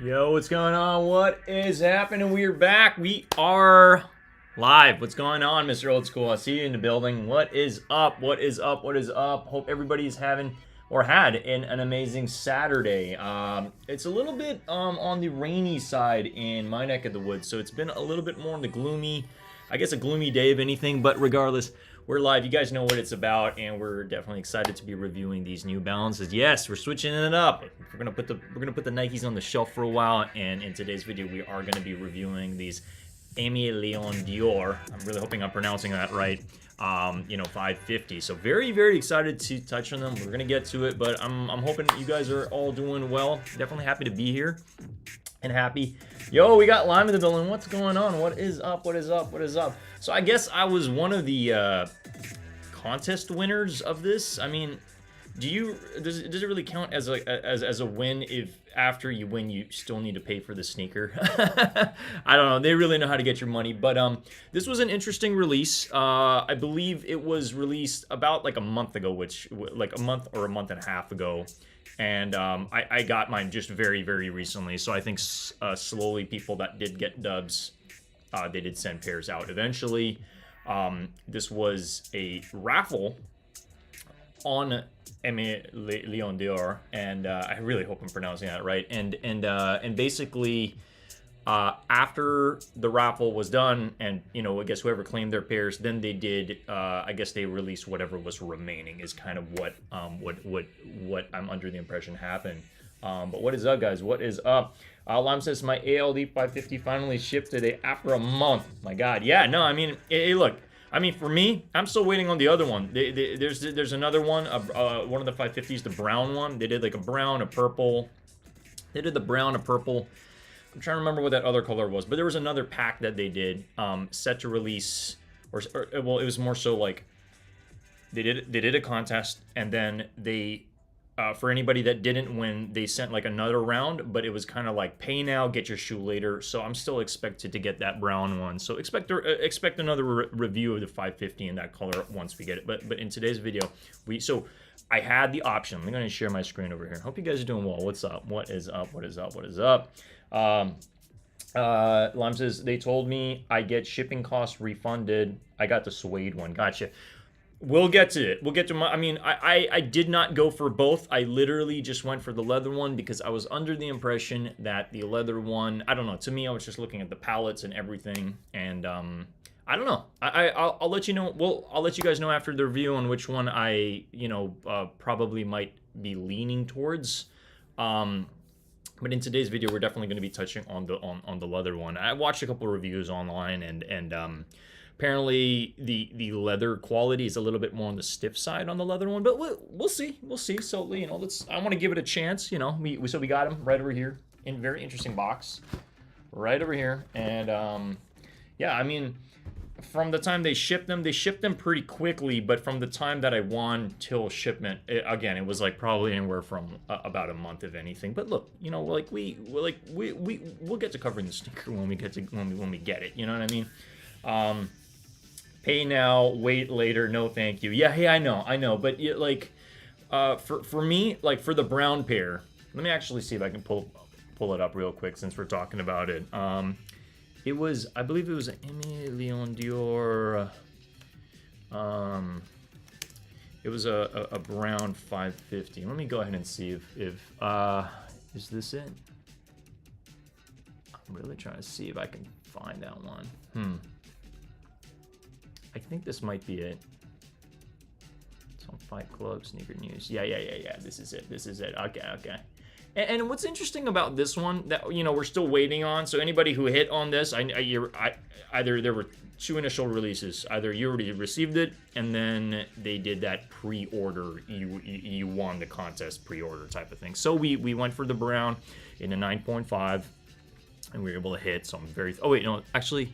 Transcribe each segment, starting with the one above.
Yo, what's going on? What is happening? We are back. We are live. What's going on, Mr. Old School? I see you in the building. What is up? What is up? What is up? Hope everybody's having or had an amazing Saturday. It's a little bit on the rainy side in my neck of the woods, so it's been a little bit more on the gloomy, I guess a gloomy day of anything, but regardless, we're live. You guys know what it's about, and we're definitely excited to be reviewing these New Balances. Yes, we're switching it up. We're gonna put the Nikes on the shelf for a while, and in today's video, we are gonna be reviewing these Aimé Dore. I'm really hoping I'm pronouncing that right. 550. So very, very excited to touch on them. We're gonna get to it, but I'm hoping you guys are all doing well. Definitely happy to be here. And happy. Yo, we got Lime in the building. What's going on? What is up? What is up? What is up? So I guess I was one of the contest winners of this. I mean, does it really count as a win if after you win you still need to pay for the sneaker? I don't know. They really know how to get your money. But this was an interesting release. I believe it was released about like a month ago, like a month or a month and a half ago. And I got mine just very, very recently. So I think slowly people that did get dubs, they did send pairs out eventually. This was a raffle on Aimé Dore, and I really hope I'm pronouncing that right. And basically, after the raffle was done, and I guess whoever claimed their pairs, then they did. I guess they released whatever was remaining. Is kind of what I'm under the impression happened. But what is up, guys? What is up? Lime says my ALD 550 finally shipped today after a month. My God, yeah. No, I mean, hey, look. I mean, for me, I'm still waiting on the other one. There's another one, one of the 550s, the brown one. They did like a brown, a purple. They did the brown, a purple. I'm trying to remember what that other color was, but there was another pack that they did, set to release, or well, it was more so like they did a contest, and then they, for anybody that didn't win, they sent like another round, but it was kind of like pay now, get your shoe later. So I'm still expected to get that brown one. So expect another review of the 550 in that color once we get it. But in today's video, so I had the option. I'm going to share my screen over here. Hope you guys are doing well. What's up? What is up? What is up? What is up? Lime says, they told me I get shipping costs refunded. I got the suede one. Gotcha. We'll get to it. We'll get to I mean, I did not go for both. I literally just went for the leather one because I was under the impression that the leather one, I don't know. To me, I was just looking at the palettes and everything. And I don't know. I'll let you know. Well, I'll let you guys know after the review on which one I, probably might be leaning towards. But in today's video, we're definitely going to be touching on the leather one. I watched a couple of reviews online, and apparently the leather quality is a little bit more on the stiff side on the leather one. But we'll see. We'll see. So I want to give it a chance. So we got them right over here in very interesting box, right over here. And yeah, I mean, from the time they shipped them pretty quickly, but from the time that I won till shipment, again, it was like probably anywhere from about a month, if anything. But look, we'll get to covering the sneaker when we get it. You know what I mean? Pay now, wait later. No, thank you. Yeah, hey, I know. But for me, like for the brown pair, let me actually see if I can pull it up real quick since we're talking about it. It was, I believe it was an Aimé Dore. It was a brown 550. Let me go ahead and see if is this it? I'm really trying to see if I can find that one. I think this might be it. It's on Fight Club Sneaker News. Yeah. This is it. Okay. And what's interesting about this one that we're still waiting on. So anybody who hit on this, either there were two initial releases. Either you already received it, and then they did that pre-order. You won the contest pre-order type of thing. So we went for the brown in a 9.5, and we were able to hit. So I'm very. Oh wait, no, actually.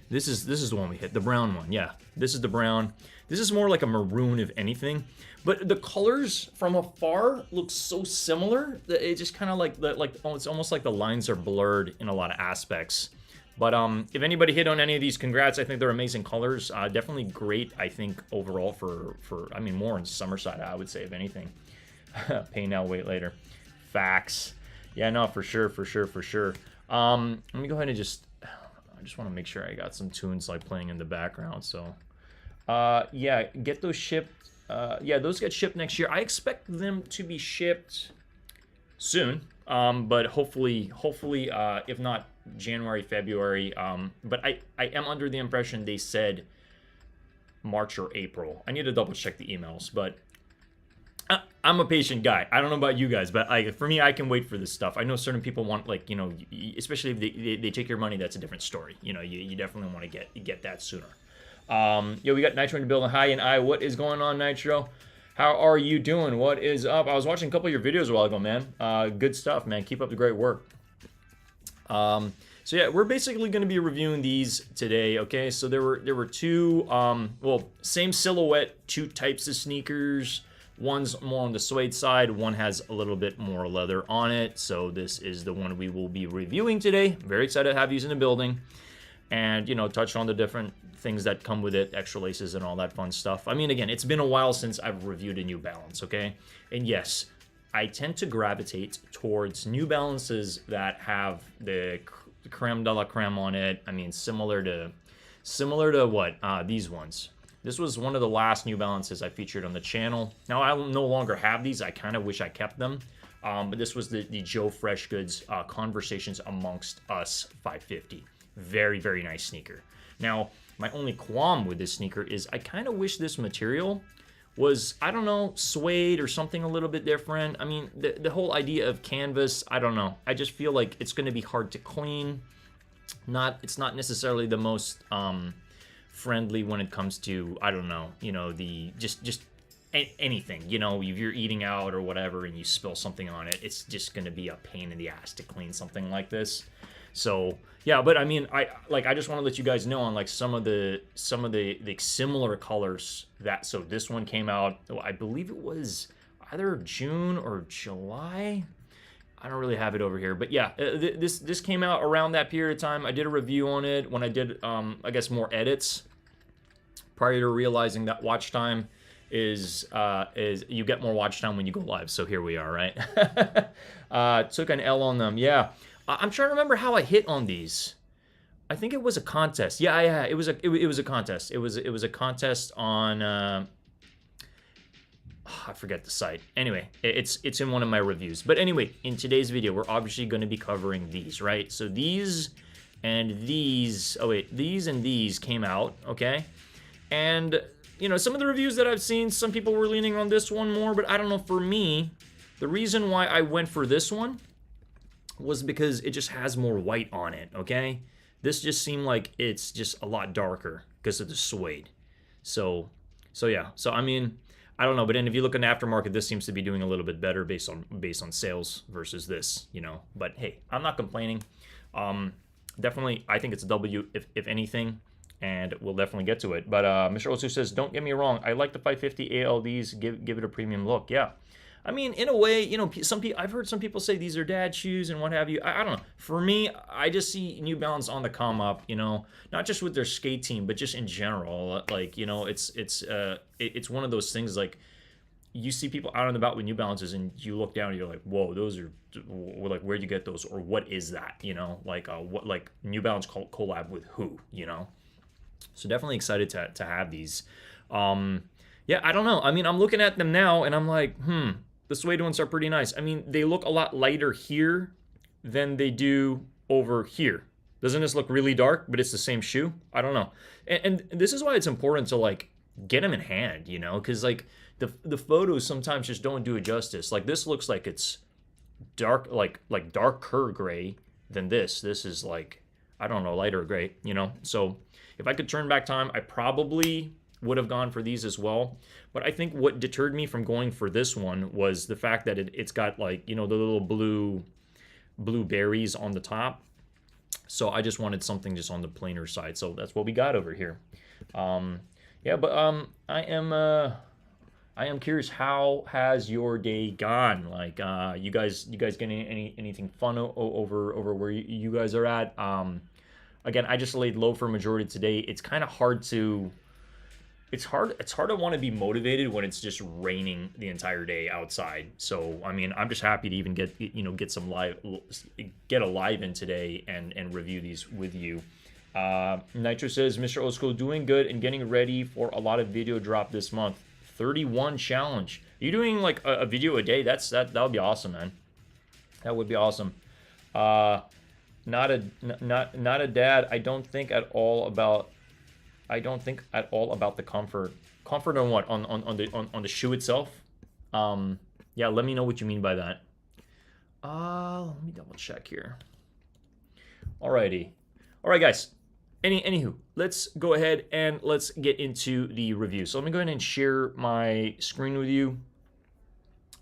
This is the one we hit, the brown one. Yeah, this is the brown. This is more like a maroon, if anything. But the colors from afar look so similar that it just kind of it's almost like the lines are blurred in a lot of aspects. But if anybody hit on any of these, congrats. I think they're amazing colors. Definitely great, I think, overall for I mean, more on summer side, I would say, if anything. Pay now, wait later. Facts. Yeah, no, for sure. Let me go ahead and I just want to make sure I got some tunes like playing in the background. So, yeah, get those shipped. Yeah, those get shipped next year. I expect them to be shipped soon, but hopefully, if not January, February. But I am under the impression they said March or April. I need to double check the emails, but I'm a patient guy. I don't know about you guys, but for me, I can wait for this stuff. I know certain people want, like, especially if they take your money, that's a different story. You definitely want to get that sooner. Yo, we got Nitro in the building. Hi, and I. What is going on, Nitro? How are you doing? What is up? I was watching a couple of your videos a while ago, man. Good stuff, man. Keep up the great work. So yeah, we're basically going to be reviewing these today, okay? So there were two, well, same silhouette, two types of sneakers. One's more on the suede side, one has a little bit more leather on it. So this is the one we will be reviewing today. Very excited to have these in the building. And, touch on the different things that come with it, extra laces and all that fun stuff. I mean, again, it's been a while since I've reviewed a New Balance, okay? And yes, I tend to gravitate towards New Balances that have the creme de la creme on it. I mean, similar to what? These ones. This was one of the last New Balances I featured on the channel. Now, I no longer have these. I kind of wish I kept them. But this was the Joe Fresh Goods Conversations Amongst Us 550. Very, very nice sneaker. Now, my only qualm with this sneaker is I kind of wish this material was, I don't know, suede or something a little bit different. I mean, the whole idea of canvas, I don't know. I just feel like it's going to be hard to clean. It's not necessarily the most friendly when it comes to, I don't know, the just anything. If you're eating out or whatever and you spill something on it, it's just going to be a pain in the ass to clean something like this. So yeah, but I mean, I just want to let you guys know on like some of the similar colors so this one came out, I believe it was either June or July. I don't really have it over here, but yeah, this came out around that period of time. I did a review on it when I did, I guess, more edits prior to realizing that watch time is you get more watch time when you go live. So here we are, right? Took an L on them, yeah. I'm trying to remember how I hit on these. I think it was a contest. Yeah, it was a contest. It was a contest on I forget the site. Anyway, it's in one of my reviews. But anyway, in today's video, we're obviously going to be covering these, right? So these and these. Oh wait, these and these came out, okay? And some of the reviews that I've seen, some people were leaning on this one more, but I don't know. For me, the reason why I went for this one was because it just has more white on it, okay? This just seemed like it's just a lot darker because of the suede. So yeah. So I mean, I don't know, but then if you look in the aftermarket, this seems to be doing a little bit better based on sales versus this, But hey, I'm not complaining. Definitely, I think it's a W if anything, and we'll definitely get to it. But Mr. Osu says, don't get me wrong, I like the 550 ALDs. Give it a premium look. Yeah. I mean, in a way, I've heard some people say these are dad shoes and what have you. I don't know. For me, I just see New Balance on the come up, not just with their skate team, but just in general. Like, it's one of those things, like, you see people out and about with New Balances and you look down and you're like, whoa, those are, like, where'd you get those? Or what is that? What New Balance collab with who, So definitely excited to have these. Yeah, I don't know. I mean, I'm looking at them now and I'm like, the suede ones are pretty nice. I mean, they look a lot lighter here than they do over here. Doesn't this look really dark, but it's the same shoe? I don't know. And this is why it's important to, like, get them in hand, because, like, the photos sometimes just don't do it justice. Like, this looks like it's darker gray than this. This is like, I don't know, lighter gray, you know? So if I could turn back time, I probably would have gone for these as well. But I think what deterred me from going for this one was the fact that it's got like, you know, the little blue berries on the top. So I just wanted something just on the plainer side. So that's what we got over here. Yeah, but I am curious, how has your day gone? Like, you guys getting anything fun over where you guys are at? Again, I just laid low for a majority today. It's kind of hard to it's hard to want to be motivated when it's just raining the entire day outside. So I mean, I'm just happy to even get a live in today and review these with you. Nitro says, Mr. Old School, doing good and getting ready for a lot of video drop this month. 31 challenge. You doing like a video a day? That would be awesome, man. That would be awesome. Not a dad. I don't think at all about the comfort. Comfort on what? On the shoe itself? Yeah, let me know what you mean by that. Let me double check here. Alrighty. Alright, guys. Anywho, let's go ahead and let's get into the review. So let me go ahead and share my screen with you.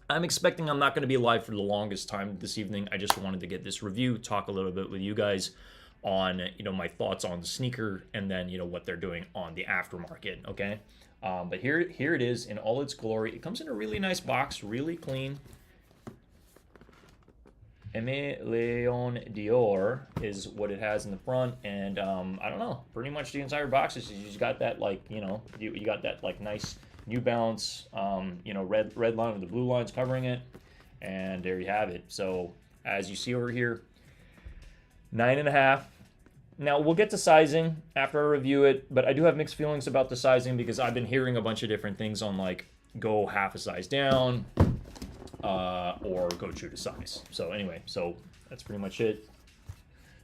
I'm expecting I'm not going to be live for the longest time this evening. I just wanted to get this review, talk a little bit with you guys on, you know, my thoughts on the sneaker, and then, you know, what they're doing on the aftermarket, okay? But here it is in all its glory. It comes in a really nice box, really clean. Aimé Dore is what it has in the front, and I don't know, pretty much the entire box is, you just got that, like, you know, you got that like nice New Balance, you know, red line with the blue lines covering it, and there you have it. So as you see over here, 9.5. Now we'll get to sizing after I review it, but I do have mixed feelings about the sizing because I've been hearing a bunch of different things on like go half a size down, or go true to size. So anyway, so that's pretty much it.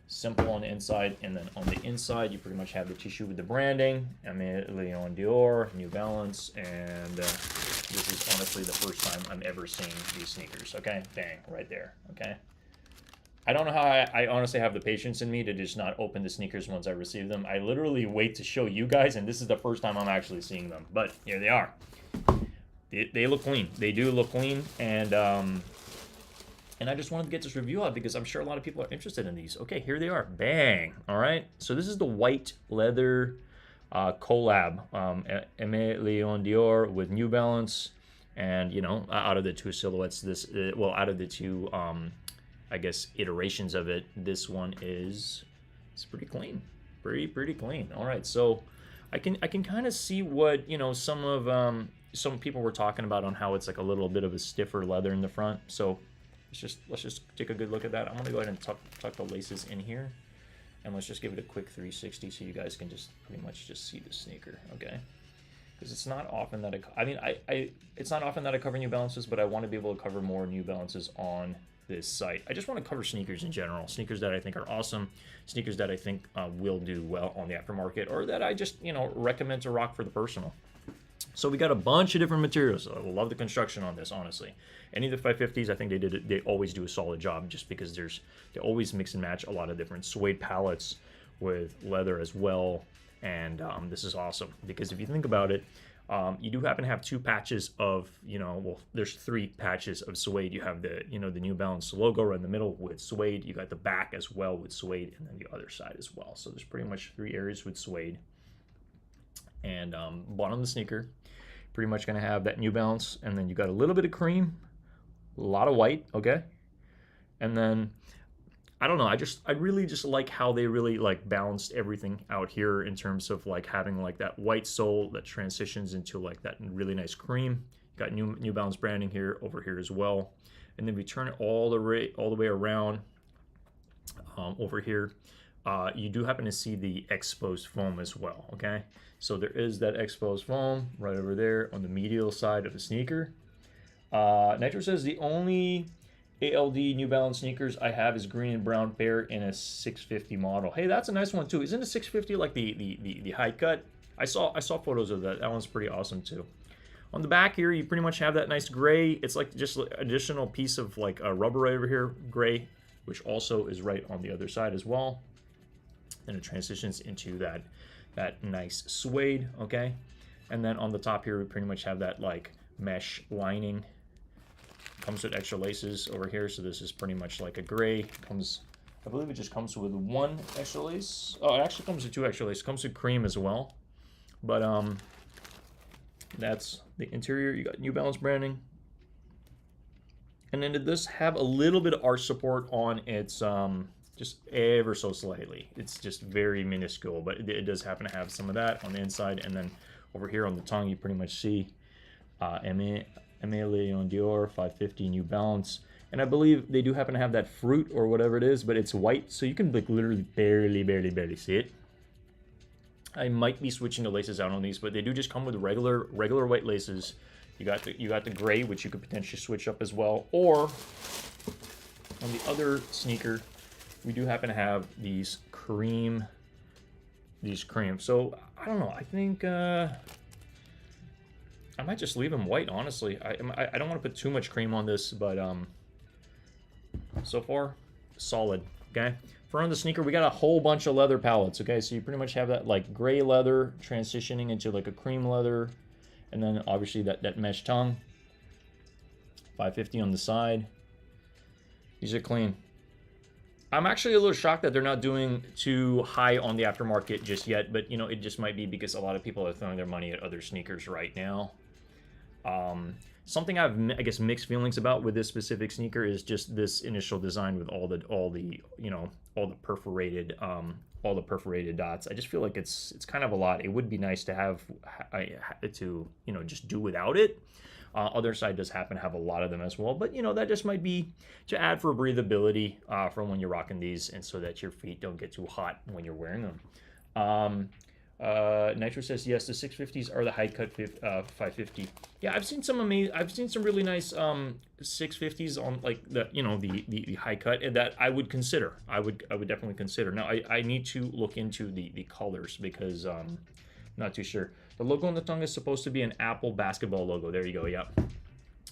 Simple on the inside, and then on the inside you pretty much have the tissue with the branding. Aimé Dore, New Balance, and this is honestly the first time I'm ever seeing these sneakers. Okay, bang, right there. Okay, I don't know how I honestly have the patience in me to just not open the sneakers once I receive them. I literally wait to show you guys, and this is the first time I'm actually seeing them. But here they are. They look clean. They do look clean, and I just wanted to get this review out because I'm sure a lot of people are interested in these. Okay, here they are. Bang. All right. So this is the white leather collab. Aimé Dore with New Balance, and you know, out of the two silhouettes, out of the two, I guess, iterations of it, this one it's pretty clean, pretty clean. All right. So I can kind of see what, you know, some people were talking about on how it's like a little bit of a stiffer leather in the front. So let's just take a good look at that. I'm gonna go ahead and tuck the laces in here, and let's just give it a quick 360 so you guys can just pretty much just see the sneaker, okay? Because it's not often that it's not often that I cover New Balances, but I want to be able to cover more New Balances on this site. I just want to cover sneakers in general, sneakers that I think are awesome, sneakers that I think will do well on the aftermarket, or that I just, you know, recommend to rock for the personal. So we got a bunch of different materials. I love the construction on this, honestly. Any of the 550s, I think they always do a solid job, just because they always mix and match a lot of different suede palettes with leather as well. And this is awesome because if you think about it, you do happen to have two patches of, you know, well, there's three patches of suede. You have the, you know, the New Balance logo right in the middle with suede. You got the back as well with suede, and then the other side as well. So there's pretty much three areas with suede. And bottom of the sneaker, pretty much going to have that New Balance, and then you got a little bit of cream, a lot of white, okay? And then, I don't know, I really just like how they really like balanced everything out here in terms of like having like that white sole that transitions into like that really nice cream. You got New Balance branding here, over here as well. And then we turn it all the way around over here. You do happen to see the exposed foam as well, okay? So there is that exposed foam right over there on the medial side of the sneaker. Nitro says the only ALD New Balance sneakers I have is green and brown pair in a 650 model. Hey, that's a nice one too. Isn't a 650 like the high cut? I saw photos of that. That one's pretty awesome too. On the back here, you pretty much have that nice gray. It's like just an additional piece of like a rubber right over here, gray, which also is right on the other side as well. And it transitions into that nice suede, okay? And then on the top here, we pretty much have that like mesh lining. Comes with extra laces over here, so this is pretty much like a gray. Comes, I believe it just comes with one extra lace. Oh, it actually comes with 2 extra laces. It comes with cream as well. But that's the interior. You got New Balance branding. And then did this have a little bit of arch support on its just ever so slightly. It's just very minuscule, but it does happen to have some of that on the inside. And then over here on the tongue, you pretty much see Aimé on Dore 550 New Balance. And I believe they do happen to have that fruit or whatever it is, but it's white, so you can like literally barely see it. I might be switching the laces out on these, but they do just come with regular white laces. You got the gray, which you could potentially switch up as well. Or on the other sneaker, we do happen to have these cream. So I don't know. I think I might just leave them white. Honestly, I don't want to put too much cream on this, but so far solid. Okay. For on the sneaker, we got a whole bunch of leather palettes, okay? So you pretty much have that like gray leather transitioning into like a cream leather, and then obviously that mesh tongue. 550 on the side. These are clean. I'm actually a little shocked that they're not doing too high on the aftermarket just yet, but you know, it just might be because a lot of people are throwing their money at other sneakers right now. Something I've, I guess, mixed feelings about with this specific sneaker is just this initial design with all the perforated dots. I just feel like it's kind of a lot. It would be nice to have just do without it. Other side does happen to have a lot of them as well, but you know, that just might be to add for breathability for when you're rocking these, and so that your feet don't get too hot when you're wearing them. Nitro says yes, the 650s are the high cut 550. Yeah, I've seen some really nice 650s on like the high cut, and that I would consider. I would definitely consider. Now I need to look into the colors because not too sure. The logo on the tongue is supposed to be an Apple basketball logo. There you go. Yeah.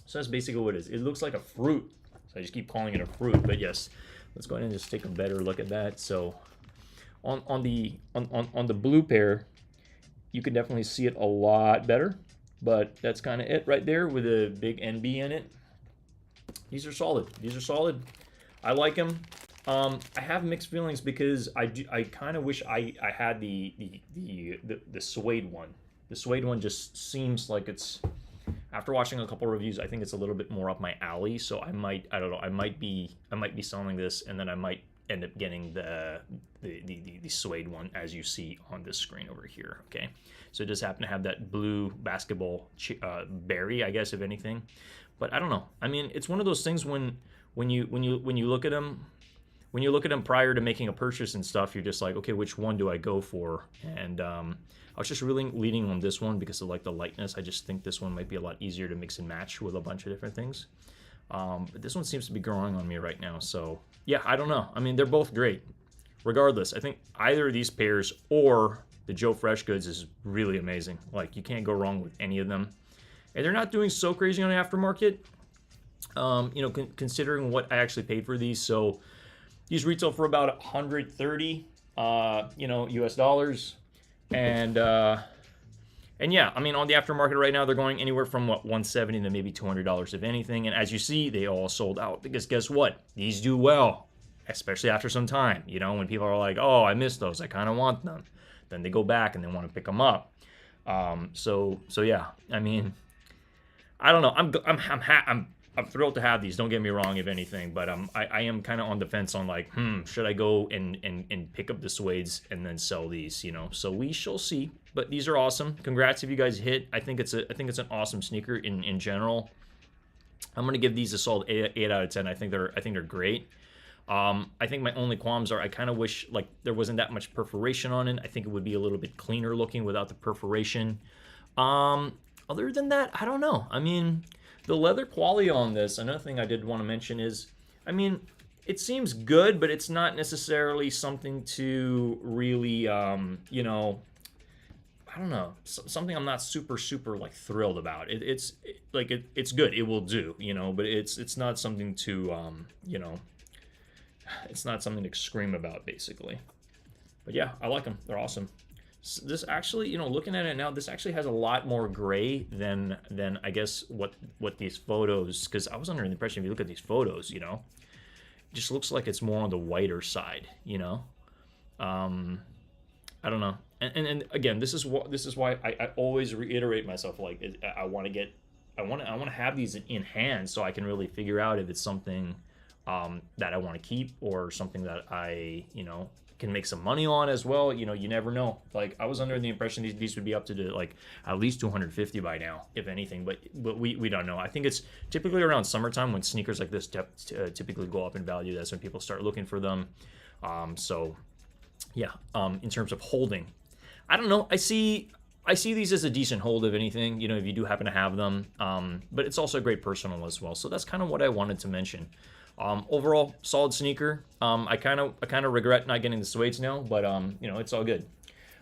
So that's basically what it is. It looks like a fruit. So I just keep calling it a fruit. But yes, let's go ahead and just take a better look at that. So on the blue pair, you can definitely see it a lot better. But that's kind of it right there with a big NB in it. These are solid. These are solid. I like them. I have mixed feelings because I kind of wish I had the suede one. The suede one just seems like it's, after watching a couple reviews, I think it's a little bit more up my alley. So I don't know, I might be selling this, and then I might end up getting the suede one, as you see on this screen over here. Okay, so it does happen to have that blue basketball berry, I guess, if anything. But I don't know. I mean, it's one of those things when you look at them. When you look at them prior to making a purchase and stuff, you're just like, okay, which one do I go for? And I was just really leaning on this one because of like the lightness. I just think this one might be a lot easier to mix and match with a bunch of different things. But this one seems to be growing on me right now. So yeah, I don't know. I mean, they're both great. Regardless, I think either of these pairs or the Joe Fresh Goods is really amazing. Like, you can't go wrong with any of them. And they're not doing so crazy on the aftermarket, considering what I actually paid for these. So these retail for about 130, US dollars. And yeah, I mean, on the aftermarket right now, they're going anywhere from what, 170 to maybe $200 if anything. And as you see, they all sold out because guess what? These do well, especially after some time. You know, when people are like, oh, I missed those, I kind of want them. Then they go back and they want to pick them up. So yeah, I mean, I don't know. I'm thrilled to have these. Don't get me wrong, if anything, but I am kind of on the fence on like, should I go and pick up the suedes and then sell these? You know, so we shall see. But these are awesome. Congrats if you guys hit. I think it's an awesome sneaker in general. I'm gonna give these a solid 8 out of 10. I think they're great. I think my only qualms are I kind of wish like there wasn't that much perforation on it. I think it would be a little bit cleaner looking without the perforation. Other than that, I don't know. I mean, the leather quality on this, another thing I did want to mention is, I mean, it seems good, but it's not necessarily something to really, I don't know, something I'm not super like thrilled about. It's good. It will do, you know, but it's not something to you know, it's not something to scream about basically. But yeah, I like them. They're awesome. So this actually, you know, looking at it now, this actually has a lot more gray than I guess what these photos, because I was under the impression if you look at these photos, you know, it just looks like it's more on the whiter side, you know. I don't know. And again, this is why I always reiterate myself, like I want to have these in hand so I can really figure out if it's something that I want to keep or something that I, you know, can make some money on as well. You know, you never know. Like I was under the impression these would be up to like at least 250 by now, if anything. But we don't know. I think it's typically around summertime when sneakers like this typically go up in value. That's when people start looking for them. So yeah. In terms of holding, I don't know. I see these as a decent hold, if anything. You know, if you do happen to have them. But it's also a great personal as well. So that's kind of what I wanted to mention. Overall, solid sneaker. I kind of regret not getting the suedes now, but you know, it's all good.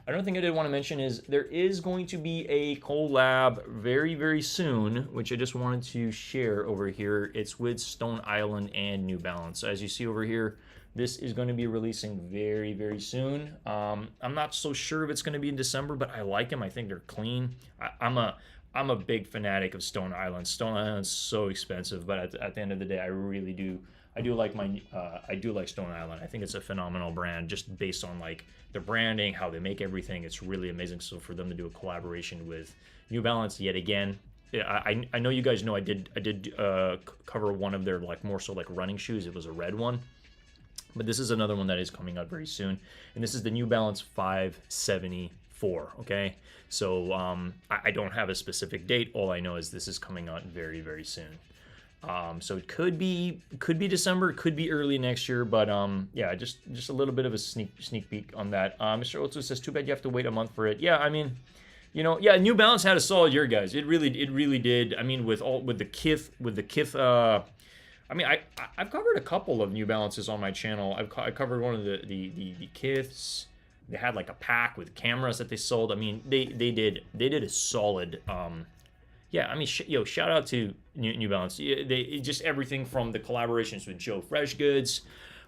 Another thing I did want to mention is there is going to be a collab very soon, which I just wanted to share over here. It's with Stone Island and New Balance. So as you see over here, this is going to be releasing very soon. I'm not so sure if it's going to be in December, but I like them. I think they're clean. I'm a big fanatic of Stone Island. Stone Island's so expensive, but at the end of the day, I really do. I do like Stone Island. I think it's a phenomenal brand, just based on like the branding, how they make everything. It's really amazing. So for them to do a collaboration with New Balance yet again, I know you guys know I did cover one of their like more so like running shoes. It was a red one. But this is another one that is coming out very soon, and this is the New Balance 574. Okay, so I don't have a specific date. All I know is this is coming out very soon. So it could be December, it could be early next year, but yeah, just a little bit of a sneak peek on that. Mr. Otsu says, "Too bad you have to wait a month for it." Yeah, I mean, you know, yeah, New Balance had a solid year, guys. It really did. I mean, with the Kith. I mean, I've covered a couple of New Balances on my channel. I covered one of the Kiths. They had like a pack with cameras that they sold. I mean, they did a solid. Yeah, I mean, shout out to New Balance. They just everything from the collaborations with Joe Freshgoods,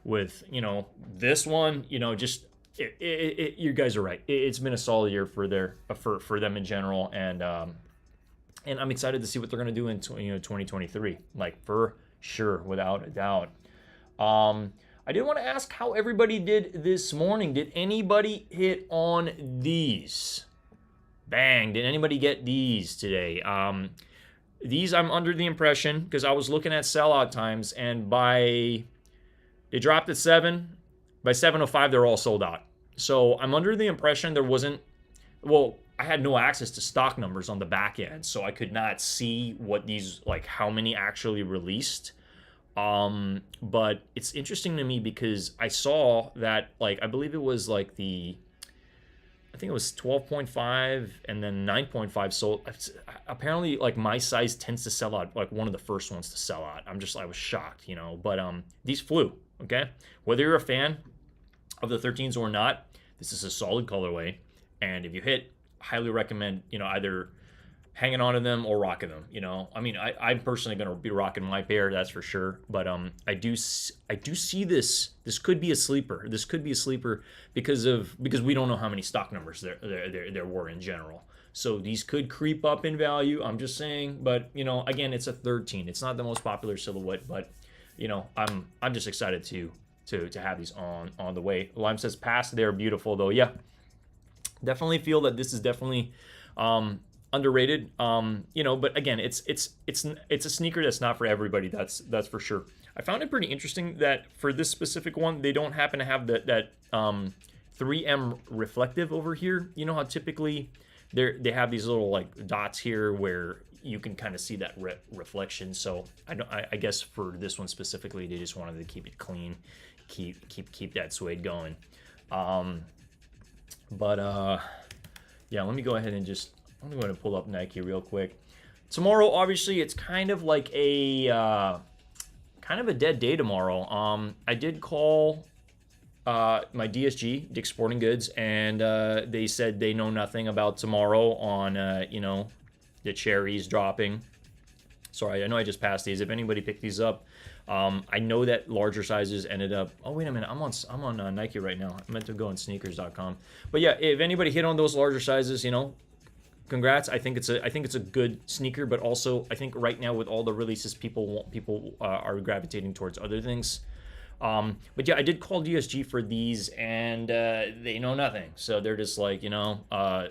with, you know, this one. You know, just you guys are right. It's been a solid year for them in general, and I'm excited to see what they're gonna do in 2023. Like for sure, without a doubt. I did want to ask how everybody did this morning. Did anybody hit on these? Bang, did anybody get these today? These I'm under the impression, because I was looking at sellout times, and they dropped at 7. By 7:05, they're all sold out. So I'm under the impression there wasn't, well, I had no access to stock numbers on the back end, so I could not see what these, like how many actually released. But it's interesting to me because I saw that, like, I believe it was like I think it was 12.5 and then 9.5 sold. Apparently, like, my size tends to sell out, like one of the first ones to sell out. I was shocked, you know, but these flew, okay? Whether you're a fan of the 13s or not, this is a solid colorway, and if you hit, highly recommend, you know, either hanging on to them or rocking them. You know, I mean, I'm personally going to be rocking my pair, that's for sure. But I do see this could be a sleeper. This could be a sleeper because we don't know how many stock numbers there were in general. So these could creep up in value. I'm just saying, but you know, again, it's a 13. It's not the most popular silhouette, but you know, I'm just excited to have these on the way. Lime says pass. They're beautiful though. Yeah, definitely feel that this is definitely underrated. You know, but again, it's a sneaker that's not for everybody. That's for sure. I found it pretty interesting that for this specific one, they don't happen to have that 3M reflective over here. You know how typically they have these little like dots here where you can kind of see that reflection. So I guess for this one specifically, they just wanted to keep it clean, keep that suede going. Yeah, let me go ahead and I'm going to pull up Nike real quick. Tomorrow, obviously, it's kind of like a dead day tomorrow. I did call my DSG, Dick's Sporting Goods, and they said they know nothing about tomorrow on, you know, the cherries dropping. Sorry, I know I just passed these. If anybody picked these up, I know that larger sizes ended up. Oh wait a minute, I'm on Nike right now. I meant to go on sneakers.com. But yeah, if anybody hit on those larger sizes, you know, congrats. I think it's a good sneaker, but also I think right now with all the releases, people are gravitating towards other things. But yeah, I did call DSG for these, and they know nothing. So they're just like, you know,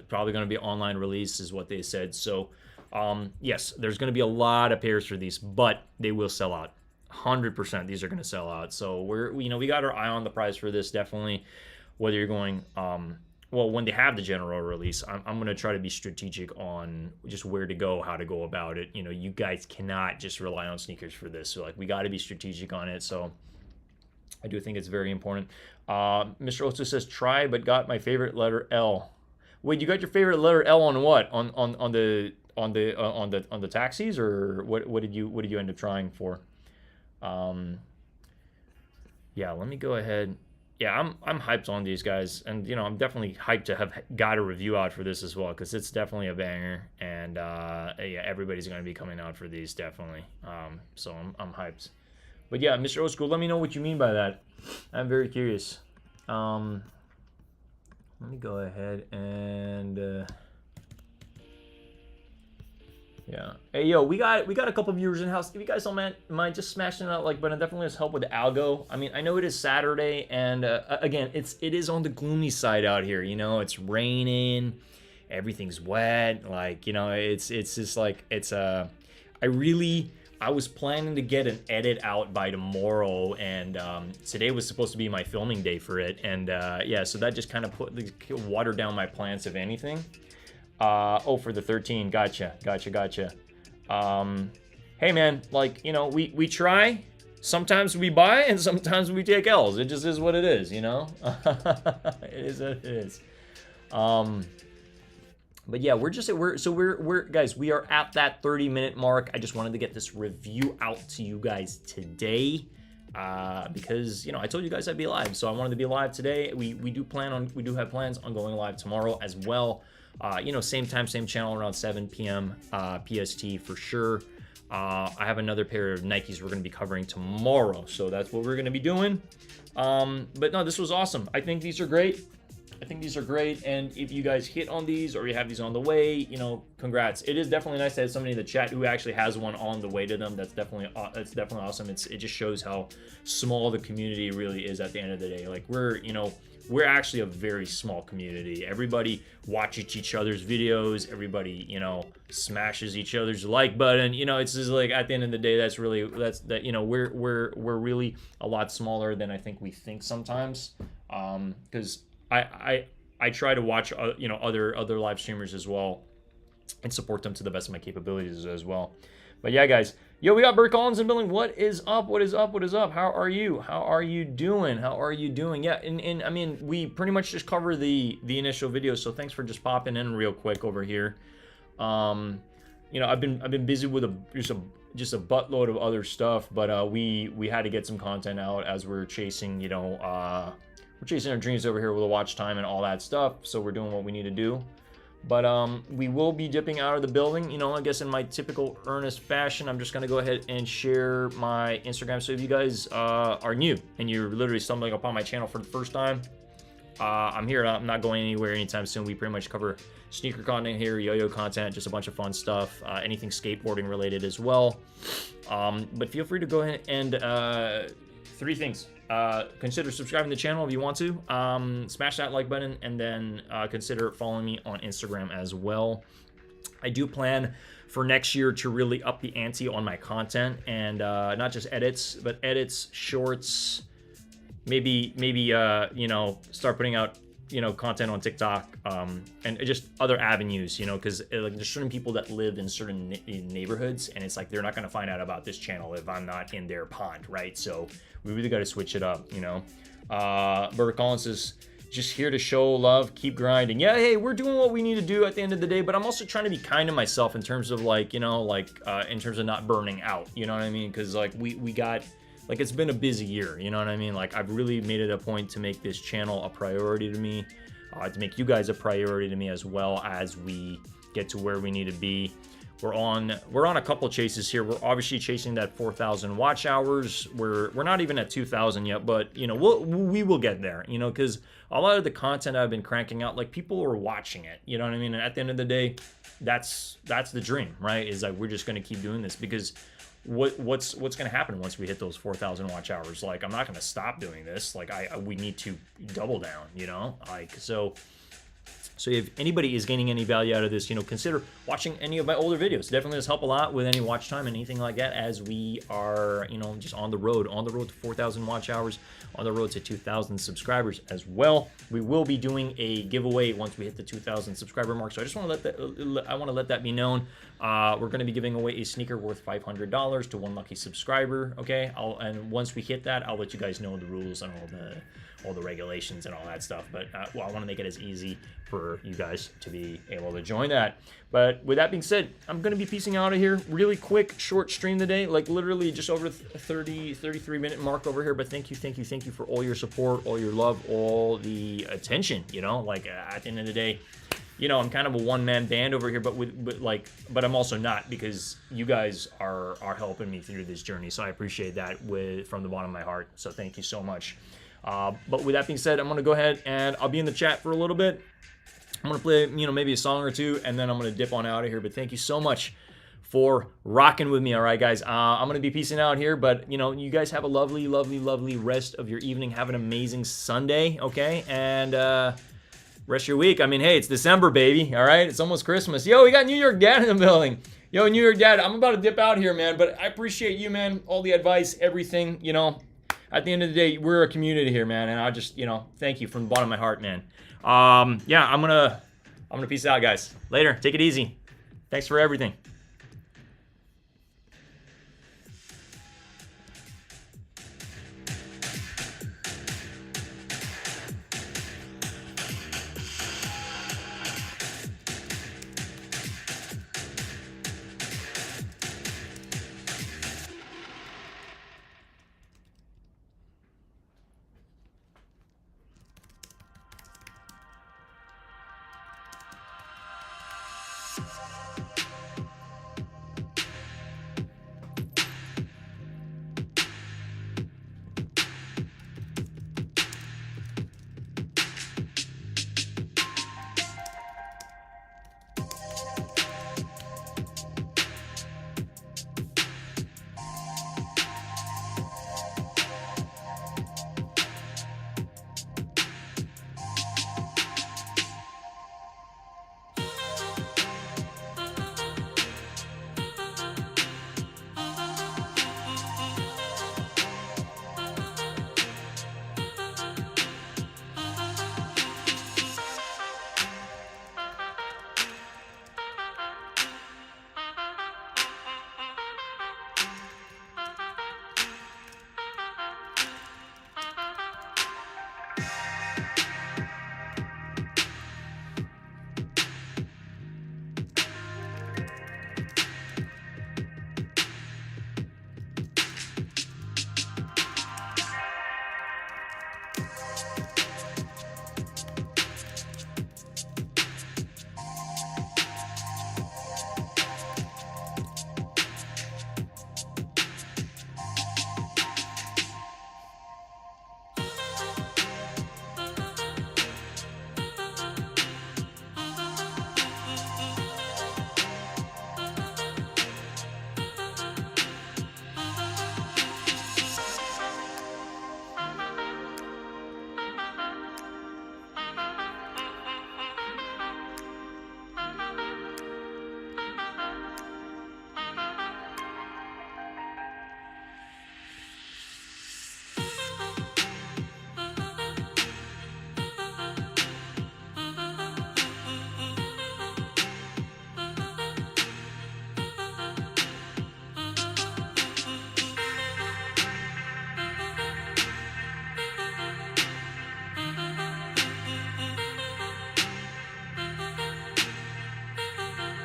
probably going to be online release is what they said. So yes, there's going to be a lot of pairs for these, but they will sell out. 100% these are going to sell out. So we got our eye on the prize for this, definitely. Whether you're going, well, when they have the general release, I'm going to try to be strategic on just where to go, how to go about it. You know, you guys cannot just rely on sneakers for this. So like, we got to be strategic on it. So I do think it's very important. Mr. Osu says, try, but got my favorite letter L. Wait, you got your favorite letter L on what? On the taxis, or what did you end up trying for? Yeah, let me go ahead. Yeah, I'm hyped on these guys, and you know, I'm definitely hyped to have got a review out for this as well, because it's definitely a banger, and yeah, everybody's going to be coming out for these definitely. So I'm hyped. But yeah, Mr. Old School, let me know what you mean by that. I'm very curious. Let me go ahead and yeah. Hey yo, we got a couple viewers in house. If you guys don't mind just smashing that like button, definitely has help with the algo. I mean, I know it is Saturday, and again, it is on the gloomy side out here. You know, it's raining, everything's wet. Like, you know, it's just like I was planning to get an edit out by tomorrow, and today was supposed to be my filming day for it, and yeah, so that just kind of watered down my plans, if anything. Oh, for the 13, gotcha. Hey man, like, you know, we try, sometimes we buy, and sometimes we take L's. It just is what it is, you know? It is what it is. But yeah, we're guys, we are at that 30-minute mark. I just wanted to get this review out to you guys today, because, you know, I told you guys I'd be live, so I wanted to be live today. We do have plans on going live tomorrow as well. You know, same time, same channel, around 7 p.m. PST for sure. I have another pair of Nikes we're going to be covering tomorrow, so that's what we're going to be doing. But no, this was awesome. I think these are great. And if you guys hit on these, or you have these on the way, you know, congrats. It is definitely nice to have somebody in the chat who actually has one on the way to them. That's definitely awesome. It just shows how small the community really is at the end of the day. Like, we're actually a very small community. Everybody watches each other's videos. Everybody, you know, smashes each other's like button. You know, it's just like, at the end of the day, you know, we're really a lot smaller than I think we think sometimes. Because I try to watch you know, other live streamers as well, and support them to the best of my capabilities as well. But yeah, guys, yo, we got Bert Collins in the building. What is up? How are you doing? Yeah, and I mean, we pretty much just covered the initial video, so thanks for just popping in real quick over here. You know, I've been busy with just a buttload of other stuff, but we had to get some content out as we're chasing, you know, we're chasing our dreams over here with the watch time and all that stuff, so we're doing what we need to do. But we will be dipping out of the building, you know, I guess in my typical earnest fashion. I'm just going to go ahead and share my Instagram. So if you guys are new and you're literally stumbling upon my channel for the first time, I'm here. I'm not going anywhere anytime soon. We pretty much cover sneaker content here, yo-yo content, just a bunch of fun stuff, anything skateboarding related as well. But feel free to go ahead and 3 things. Consider subscribing to the channel if you want to. Smash that like button, and then consider following me on Instagram as well. I do plan for next year to really up the ante on my content, and not just edits, but edits, shorts, maybe you know, start putting out, you know, content on TikTok, and just other avenues, you know, because like, there's certain people that live in certain neighborhoods, and it's like, they're not going to find out about this channel if I'm not in their pond, right? So we really got to switch it up, you know. Bert Collins is just here to show love, keep grinding. Yeah, hey, we're doing what we need to do at the end of the day, but I'm also trying to be kind to myself in terms of, like, you know, like, in terms of not burning out, you know what I mean? Because like, we got, like it's been a busy year, you know what I mean? Like I've really made it a point to make this channel a priority to me, to make you guys a priority to me, as well as we get to where we need to be. We're on a couple chases here. We're obviously chasing that 4,000 watch hours. We're not even at 2,000 yet, but you know, we will get there, you know, because a lot of the content I've been cranking out, like people are watching it, you know what I mean? And at the end of the day, that's the dream, right? Is like we're just going to keep doing this, because what's going to happen once we hit those 4,000 watch hours? Like I'm not going to stop doing this. Like we need to double down, you know, like so. So if anybody is gaining any value out of this, you know, consider watching any of my older videos. Definitely does help a lot with any watch time and anything like that, as we are, you know, just on the road to 4,000 watch hours, on the road to 2,000 subscribers as well. We will be doing a giveaway once we hit the 2,000 subscriber mark. So I just want to let that be known. We're going to be giving away a sneaker worth $500 to one lucky subscriber. Okay, and once we hit that, I'll let you guys know the rules and all the regulations and all that stuff. But well, I want to make it as easy for you guys to be able to join that. But with that being said, I'm going to be piecing out of here. Really quick, short stream today, like literally just over 33 minute mark over here. But thank you for all your support, all your love, all the attention, you know, like at the end of the day, you know, I'm kind of a one-man band over here, but but I'm also not, because you guys are helping me through this journey. So I appreciate that from the bottom of my heart. So thank you so much. But with that being said, I'm going to go ahead and I'll be in the chat for a little bit. I'm going to play, you know, maybe a song or two, and then I'm going to dip on out of here. But thank you so much for rocking with me. All right, guys, I'm going to be peacing out here, but, you know, you guys have a lovely, lovely, lovely rest of your evening. Have an amazing Sunday, okay? And rest of your week. I mean, hey, it's December, baby, all right? It's almost Christmas. Yo, we got New York Dad in the building. Yo, New York Dad, I'm about to dip out here, man, but I appreciate you, man, all the advice, everything, you know. At the end of the day, we're a community here, man, and I just, you know, thank you from the bottom of my heart, man. Yeah, I'm gonna peace out, guys. Later. Take it easy. Thanks for everything.